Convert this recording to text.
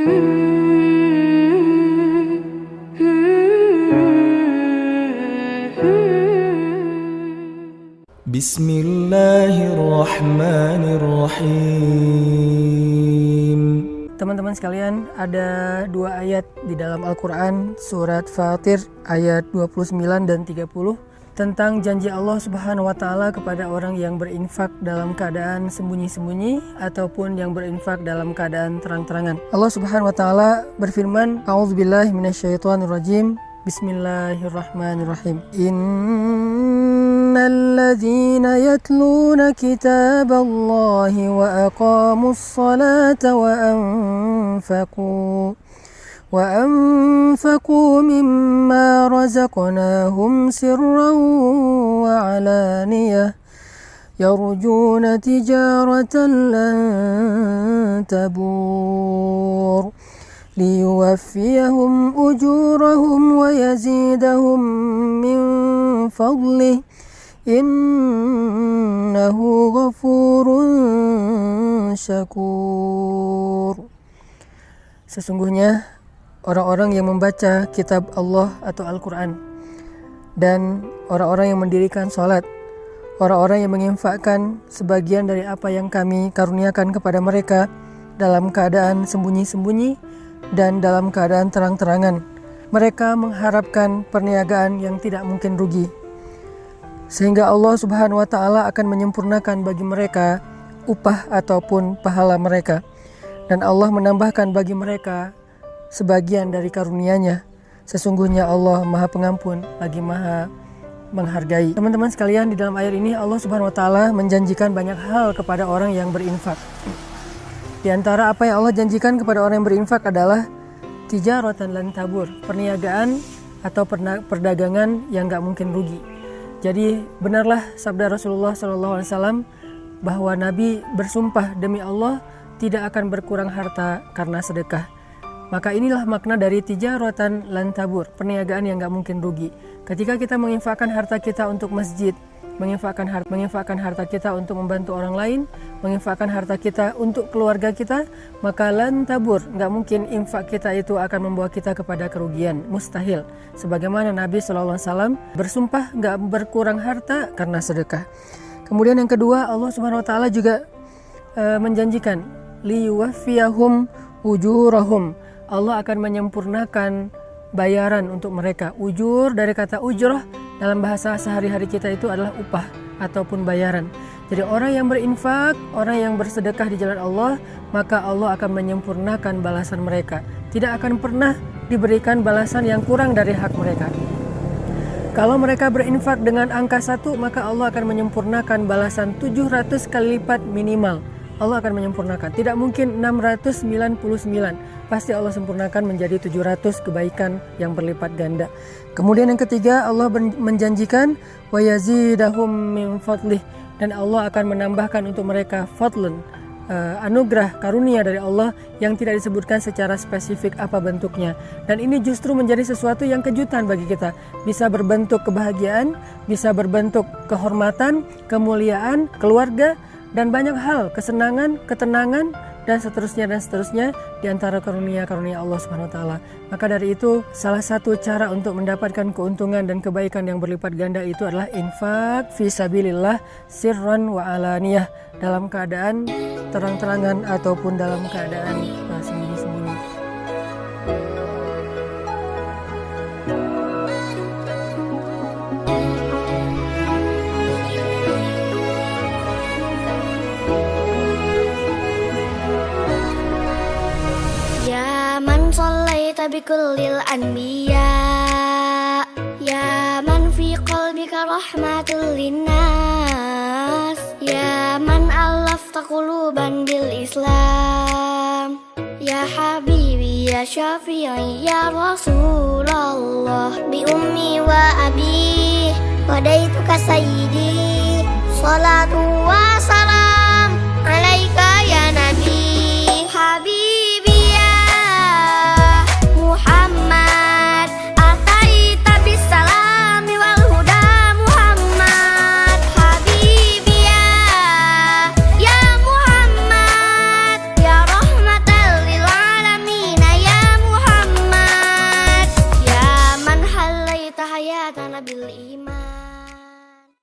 Bismillahirrahmanirrahim. Teman-teman sekalian, ada dua ayat di dalam Al-Quran, surat Fatir ayat 29 dan 30 tentang janji Allah Subhanahu wa Ta'ala kepada orang yang berinfak dalam keadaan sembunyi-sembunyi ataupun yang berinfak dalam keadaan terang-terangan. Allah Subhanahu wa Ta'ala berfirman, A'udzubillahi minasyaitonirrajim. Bismillahirrahmanirrahim. Innalladzina yatluna kitaballahi wa aqamus salata وأنفقوا مما رزقناهم سرا وعلانية يرجون تجارة لن تبور ليوفيهم أجورهم ويزيدهم من فضله إنه غفور شكور. Sesungguhnya orang-orang yang membaca kitab Allah atau Al-Quran dan orang-orang yang mendirikan sholat, orang-orang yang menginfakkan sebagian dari apa yang kami karuniakan kepada mereka dalam keadaan sembunyi-sembunyi dan dalam keadaan terang-terangan, mereka mengharapkan perniagaan yang tidak mungkin rugi, sehingga Allah Subhanahu wa Ta'ala akan menyempurnakan bagi mereka upah ataupun pahala mereka, dan Allah menambahkan bagi mereka sebagian dari karunia-Nya. Sesungguhnya Allah Maha Pengampun lagi Maha Menghargai. Teman-teman sekalian, di dalam ayat ini Allah Subhanahu wa Ta'ala menjanjikan banyak hal kepada orang yang berinfak. Di antara apa yang Allah janjikan kepada orang yang berinfak adalah tijaratan lan tabur, perniagaan atau perdagangan yang gak mungkin rugi. Jadi benarlah sabda Rasulullah SAW bahwa Nabi bersumpah demi Allah tidak akan berkurang harta karena sedekah. Maka inilah makna dari tijaratan lan tabur, perniagaan yang gak mungkin rugi. Ketika kita menginfakkan harta kita untuk masjid, menginfakkan harta kita untuk membantu orang lain, menginfakkan harta kita untuk keluarga kita, maka lan tabur, gak mungkin infak kita itu akan membawa kita kepada kerugian, mustahil. Sebagaimana Nabi SAW bersumpah gak berkurang harta karena sedekah. Kemudian yang kedua, Allah Subhanahu wa Ta'ala juga menjanjikan liyuwaffiyahum ujurahum, Allah akan menyempurnakan bayaran untuk mereka. Ujur dari kata ujrah dalam bahasa sehari-hari kita itu adalah upah ataupun bayaran. Jadi orang yang berinfak, orang yang bersedekah di jalan Allah, maka Allah akan menyempurnakan balasan mereka. Tidak akan pernah diberikan balasan yang kurang dari hak mereka. Kalau mereka berinfak dengan angka 1, maka Allah akan menyempurnakan balasan 700 kali lipat minimal. Allah akan menyempurnakan. Tidak mungkin 699. Pasti Allah sempurnakan menjadi 700 kebaikan yang berlipat ganda. Kemudian yang ketiga, Allah menjanjikan wa yazidahum min fadlih, dan Allah akan menambahkan untuk mereka fadlun, anugerah karunia dari Allah yang tidak disebutkan secara spesifik apa bentuknya. Dan ini justru menjadi sesuatu yang kejutan bagi kita. Bisa berbentuk kebahagiaan, bisa berbentuk kehormatan, kemuliaan, keluarga, dan banyak hal, kesenangan, ketenangan, dan seterusnya di antara karunia-karunia Allah Subhanahu wa Ta'ala. Maka dari itu, salah satu cara untuk mendapatkan keuntungan dan kebaikan yang berlipat ganda itu adalah infak fi sabilillah sirran wa alaniyah, dalam keadaan terang-terangan ataupun dalam keadaan sembunyi-sembunyi. بكل الأنبياء يا من في قلبك رحمة للناس يا من ألفت قلوبا بالإسلام يا حبيبي يا شافعي يا رسول الله بأمي وأبي وديتك سيدي صلاة وسلام عليك يا نبي حبيبي الإنسان بالإيمان